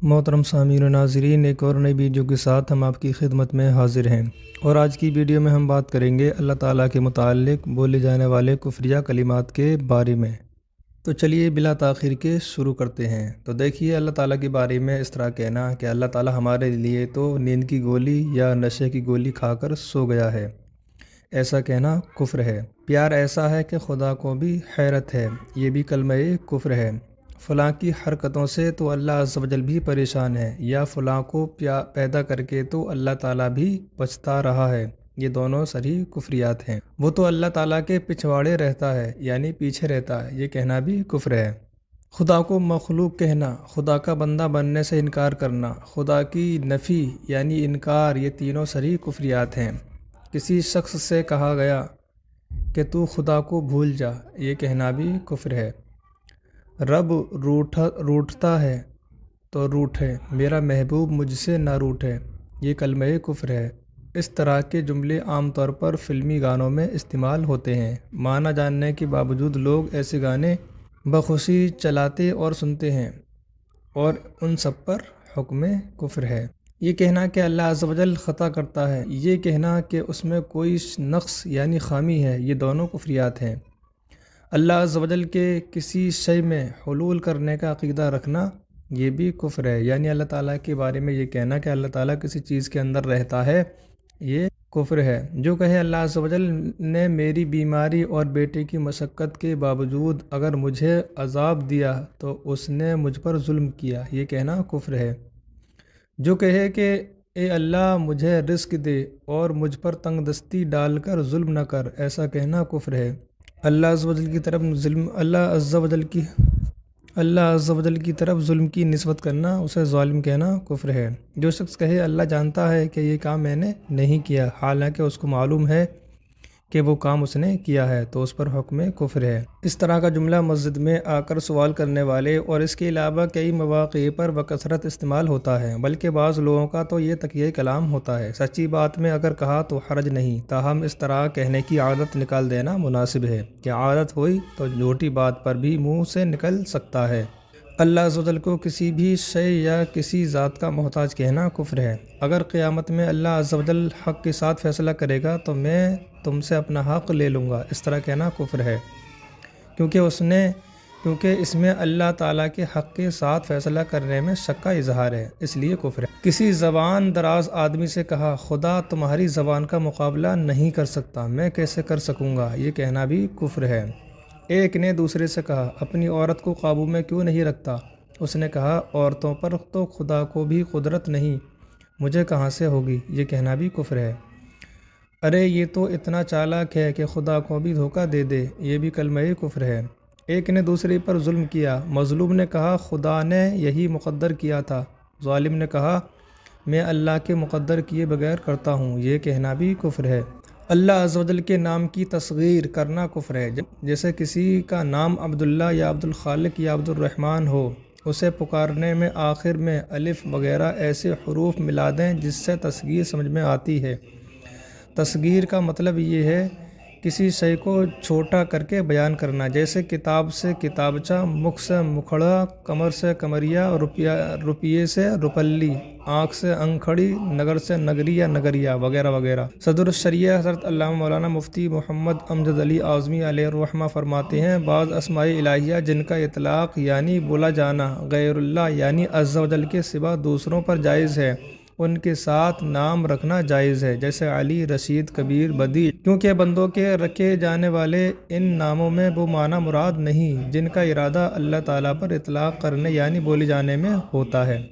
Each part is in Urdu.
محترم سامعین و ناظرین، ایک اور نئی ویڈیو کے ساتھ ہم آپ کی خدمت میں حاضر ہیں، اور آج کی ویڈیو میں ہم بات کریں گے اللہ تعالیٰ کے متعلق بولے جانے والے کفریہ کلمات کے بارے میں۔ تو چلیے بلا تاخیر کے شروع کرتے ہیں۔ تو دیکھیے، اللہ تعالیٰ کے بارے میں اس طرح کہنا کہ اللہ تعالیٰ ہمارے لیے تو نیند کی گولی یا نشے کی گولی کھا کر سو گیا ہے، ایسا کہنا کفر ہے۔ پیار ایسا ہے کہ خدا کو بھی حیرت ہے، یہ بھی کلمہ کفر ہے۔ فلاں کی حرکتوں سے تو اللہ عز و جل بھی پریشان ہے، یا فلاں کو پیدا کر کے تو اللہ تعالیٰ بھی پچھتا رہا ہے، یہ دونوں صریح کفریات ہیں۔ وہ تو اللہ تعالیٰ کے پچھواڑے رہتا ہے، یعنی پیچھے رہتا ہے، یہ کہنا بھی کفر ہے۔ خدا کو مخلوق کہنا، خدا کا بندہ بننے سے انکار کرنا، خدا کی نفی یعنی انکار، یہ تینوں صریح کفریات ہیں۔ کسی شخص سے کہا گیا کہ تو خدا کو بھول جا، یہ کہنا بھی کفر ہے۔ رب روٹھتا ہے تو روٹھے، میرا محبوب مجھ سے نہ روٹھے، یہ کلمہ کفر ہے۔ اس طرح کے جملے عام طور پر فلمی گانوں میں استعمال ہوتے ہیں۔ معنی جاننے کے باوجود لوگ ایسے گانے بخوشی چلاتے اور سنتے ہیں، اور ان سب پر حکم کفر ہے۔ یہ کہنا کہ اللہ عز و جل خطا کرتا ہے، یہ کہنا کہ اس میں کوئی نقص یعنی خامی ہے، یہ دونوں کفریات ہیں۔ اللہ عز و جل کے کسی شے میں حلول کرنے کا عقیدہ رکھنا، یہ بھی کفر ہے، یعنی اللہ تعالیٰ کے بارے میں یہ کہنا کہ اللہ تعالیٰ کسی چیز کے اندر رہتا ہے، یہ کفر ہے۔ جو کہے اللہ عز و جل نے میری بیماری اور بیٹے کی مشقت کے باوجود اگر مجھے عذاب دیا تو اس نے مجھ پر ظلم کیا، یہ کہنا کفر ہے۔ جو کہے کہ اے اللہ مجھے رزق دے اور مجھ پر تنگ دستی ڈال کر ظلم نہ کر، ایسا کہنا کفر ہے۔ اللہ عز و جل کی طرف ظلم کی نسبت کرنا، اسے ظالم کہنا کفر ہے۔ جو شخص کہے اللہ جانتا ہے کہ یہ کام میں نے نہیں کیا، حالانکہ اس کو معلوم ہے کہ وہ کام اس نے کیا ہے، تو اس پر حکم کفر ہے۔ اس طرح کا جملہ مسجد میں آ کر سوال کرنے والے اور اس کے علاوہ کئی مواقع پر بکثرت استعمال ہوتا ہے، بلکہ بعض لوگوں کا تو یہ تقیہ کلام ہوتا ہے۔ سچی بات میں اگر کہا تو حرج نہیں، تاہم اس طرح کہنے کی عادت نکال دینا مناسب ہے کہ عادت ہوئی تو جھوٹی بات پر بھی منہ سے نکل سکتا ہے۔ اللہ عز و جل کو کسی بھی شے یا کسی ذات کا محتاج کہنا کفر ہے۔ اگر قیامت میں اللہ عز و جل حق کے ساتھ فیصلہ کرے گا تو میں تم سے اپنا حق لے لوں گا، اس طرح کہنا کفر ہے، کیونکہ اس میں اللہ تعالیٰ کے حق کے ساتھ فیصلہ کرنے میں شک کا اظہار ہے، اس لیے کفر ہے۔ کسی زبان دراز آدمی سے کہا خدا تمہاری زبان کا مقابلہ نہیں کر سکتا، میں کیسے کر سکوں گا، یہ کہنا بھی کفر ہے۔ ایک نے دوسرے سے کہا اپنی عورت کو قابو میں کیوں نہیں رکھتا؟ اس نے کہا عورتوں پر تو خدا کو بھی قدرت نہیں، مجھے کہاں سے ہوگی، یہ کہنا بھی کفر ہے۔ ارے یہ تو اتنا چالاک ہے کہ خدا کو بھی دھوکہ دے دے، یہ بھی کلمہ کفر ہے۔ ایک نے دوسرے پر ظلم کیا، مظلوم نے کہا خدا نے یہی مقدر کیا تھا، ظالم نے کہا میں اللہ کے مقدر کیے بغیر کرتا ہوں، یہ کہنا بھی کفر ہے۔ اللہ عز و جل کے نام کی تصغیر کرنا کفر ہے، جیسے کسی کا نام عبداللہ یا عبدالخالق یا عبدالرحمن ہو، اسے پکارنے میں آخر میں الف وغیرہ ایسے حروف ملا دیں جس سے تصغیر سمجھ میں آتی ہے۔ تصغیر کا مطلب یہ ہے کسی شے کو چھوٹا کر کے بیان کرنا، جیسے کتاب سے کتابچہ، مکھ سے مکھڑا، کمر سے کمریا، روپیے سے روپلی، آنکھ سے انکھڑی، نگر سے نگری یا نگریا وغیرہ وغیرہ۔ صدر الشریعہ حضرت علامہ مولانا مفتی محمد امجد علی اعظمی علیہ الرحمہ فرماتے ہیں بعض اسماء الہیہ جن کا اطلاق یعنی بولا جانا غیر اللہ یعنی عز و جل کے سوا دوسروں پر جائز ہے، ان کے ساتھ نام رکھنا جائز ہے، جیسے علی، رشید، کبیر، بدیع، کیونکہ بندوں کے رکھے جانے والے ان ناموں میں وہ معنی مراد نہیں جن کا ارادہ اللہ تعالیٰ پر اطلاق کرنے یعنی بولے جانے میں ہوتا ہے،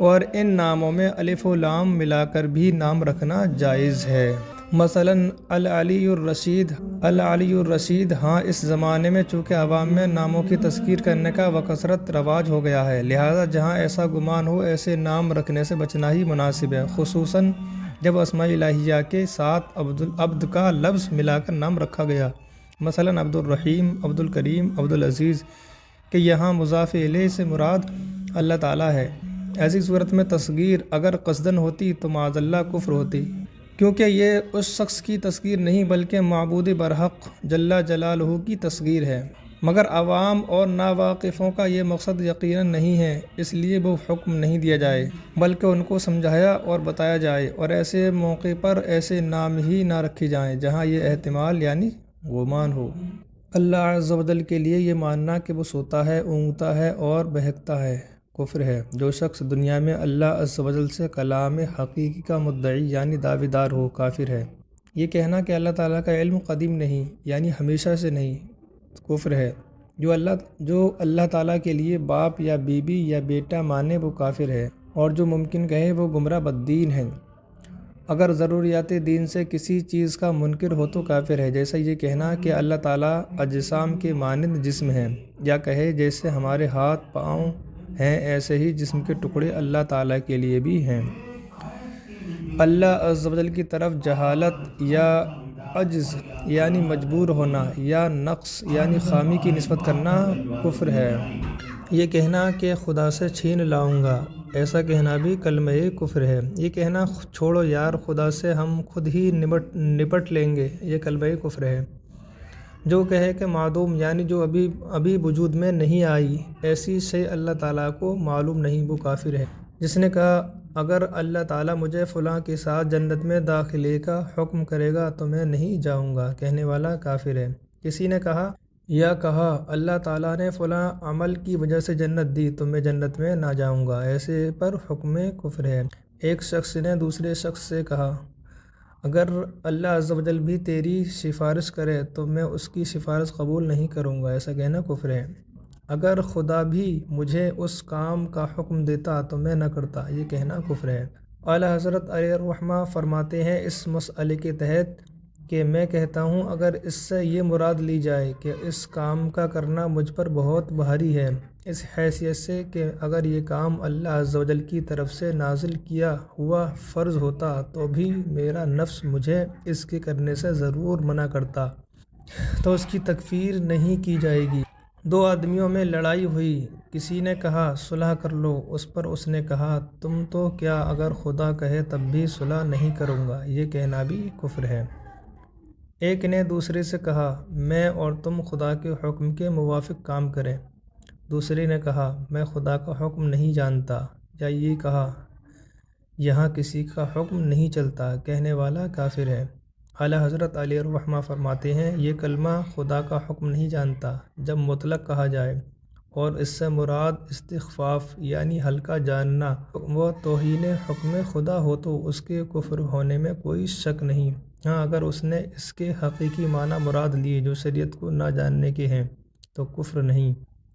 اور ان ناموں میں الف و لام ملا کر بھی نام رکھنا جائز ہے۔ مثلاً العلی الرشید، ہاں اس زمانے میں چونکہ عوام میں ناموں کی تذکیر کرنے کا بکثرت رواج ہو گیا ہے، لہذا جہاں ایسا گمان ہو ایسے نام رکھنے سے بچنا ہی مناسب ہے، خصوصاً جب اسماء الہیہ کے ساتھ عبد کا لفظ ملا کر نام رکھا گیا، مثلاً عبد الرحیم، عبد الکریم، عبد العزیز، کہ یہاں مضاف الیہ سے مراد اللہ تعالیٰ ہے۔ ایسی صورت میں تصغیر اگر قصدن ہوتی تو معاذ اللہ کفر ہوتی، کیونکہ یہ اس شخص کی تصغیر نہیں بلکہ معبود برحق جل جلالہ کی تصغیر ہے۔ مگر عوام اور ناواقفوں کا یہ مقصد یقیناً نہیں ہے، اس لیے وہ حکم نہیں دیا جائے بلکہ ان کو سمجھایا اور بتایا جائے، اور ایسے موقع پر ایسے نام ہی نہ رکھے جائیں جہاں یہ احتمال یعنی گمان ہو۔ اللہ عز و جل کے لیے یہ ماننا کہ وہ سوتا ہے، اونگتا ہے اور بہکتا ہے کفر ہے۔ جو شخص دنیا میں اللہ عز و جل سے کلام حقیقی کا مدعی یعنی دعوے دار ہو، کافر ہے۔ یہ کہنا کہ اللہ تعالیٰ کا علم قدیم نہیں یعنی ہمیشہ سے نہیں، کفر ہے۔ جو اللہ تعالیٰ کے لیے باپ یا بیوی یا بیٹا مانے وہ کافر ہے، اور جو ممکن کہے وہ گمراہ بددین ہے۔ اگر ضروریات دین سے کسی چیز کا منکر ہو تو کافر ہے، جیسا یہ کہنا کہ اللہ تعالیٰ اجسام کے مانند جسم ہے، یا کہے جیسے ہمارے ہاتھ پاؤں ہیں ایسے ہی جسم کے ٹکڑے اللہ تعالیٰ کے لیے بھی ہیں۔ اللہ عز و جل کی طرف جہالت یا عجز یعنی مجبور ہونا یا نقص یعنی خامی کی نسبت کرنا کفر ہے۔ یہ کہنا کہ خدا سے چھین لاؤں گا، ایسا کہنا بھی کلمہ کفر ہے۔ یہ کہنا چھوڑو یار، خدا سے ہم خود ہی نپٹ لیں گے، یہ کلمہ کفر ہے۔ جو کہے کہ معدوم یعنی جو ابھی وجود میں نہیں آئی، ایسی شے اللہ تعالیٰ کو معلوم نہیں، وہ کافر ہے۔ جس نے کہا اگر اللہ تعالیٰ مجھے فلاں کے ساتھ جنت میں داخلے کا حکم کرے گا تو میں نہیں جاؤں گا، کہنے والا کافر ہے۔ کسی نے کہا اللہ تعالیٰ نے فلاں عمل کی وجہ سے جنت دی تو میں جنت میں نہ جاؤں گا، ایسے پر حکم کفر ہے۔ ایک شخص نے دوسرے شخص سے کہا اگر اللہ عز و جل بھی تیری سفارش کرے تو میں اس کی سفارش قبول نہیں کروں گا، ایسا کہنا کفر ہے۔ اگر خدا بھی مجھے اس کام کا حکم دیتا تو میں نہ کرتا، یہ کہنا کفر ہے۔ اعلیٰ حضرت علیہ الرحمہ فرماتے ہیں اس مسئلے کے تحت کہ میں کہتا ہوں اگر اس سے یہ مراد لی جائے کہ اس کام کا کرنا مجھ پر بہت بھاری ہے، اس حیثیت سے کہ اگر یہ کام اللہ عز و جل کی طرف سے نازل کیا ہوا فرض ہوتا تو بھی میرا نفس مجھے اس کے کرنے سے ضرور منع کرتا، تو اس کی تکفیر نہیں کی جائے گی۔ دو آدمیوں میں لڑائی ہوئی، کسی نے کہا صلح کر لو، اس پر اس نے کہا تم تو کیا اگر خدا کہے تب بھی صلح نہیں کروں گا، یہ کہنا بھی کفر ہے۔ ایک نے دوسرے سے کہا میں اور تم خدا کے حکم کے موافق کام کریں، دوسرے نے کہا میں خدا کا حکم نہیں جانتا، یا یہ کہا یہاں کسی کا حکم نہیں چلتا، کہنے والا کافر ہے۔ اعلیٰ حضرت علیہ الرحمہ فرماتے ہیں یہ کلمہ خدا کا حکم نہیں جانتا جب مطلق کہا جائے اور اس سے مراد استخفاف یعنی ہلکا جاننا و توہین حکم خدا ہو تو اس کے کفر ہونے میں کوئی شک نہیں۔ ہاں اگر اس نے اس کے حقیقی معنی مراد لیے جو شریعت کو نہ جاننے کے ہیں تو کفر نہیں،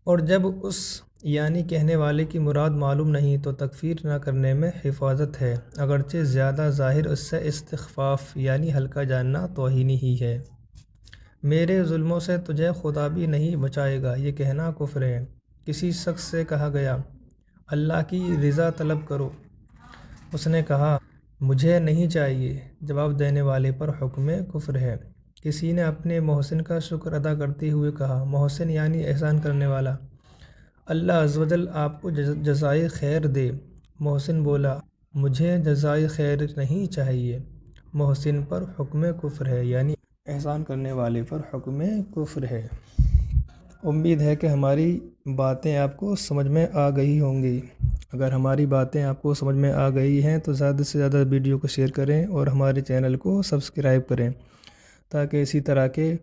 اور جب اس یعنی کہنے والے کی مراد معلوم نہیں تو تکفیر نہ کرنے میں حفاظت ہے، اگرچہ زیادہ ظاہر اس سے استخفاف یعنی ہلکا جاننا توہینی ہی ہے۔ میرے ظلموں سے تجھے خدا بھی نہیں بچائے گا، یہ کہنا کفر ہے۔ کسی شخص سے کہا گیا اللہ کی رضا طلب کرو، اس نے کہا مجھے نہیں چاہیے، جواب دینے والے پر حکم کفر ہے۔ کسی نے اپنے محسن کا شکر ادا کرتے ہوئے کہا محسن یعنی احسان کرنے والا، اللہ عز و جل آپ کو جزائے خیر دے۔ محسن بولا مجھے جزائے خیر نہیں چاہیے، محسن پر حکم کفر ہے یعنی احسان کرنے والے پر حکم کفر ہے۔ امید ہے کہ ہماری باتیں آپ کو سمجھ میں آ گئی ہوں گی۔ اگر ہماری باتیں آپ کو سمجھ میں آ گئی ہیں تو زیادہ سے زیادہ ویڈیو کو شیئر کریں اور ہمارے چینل کو سبسکرائب کریں تاکہ اسی طرح کے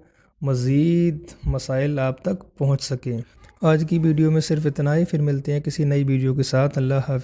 مزید مسائل آپ تک پہنچ سکیں۔ آج کی ویڈیو میں صرف اتنا ہی، پھر ملتے ہیں کسی نئی ویڈیو کے ساتھ۔ اللہ حافظ۔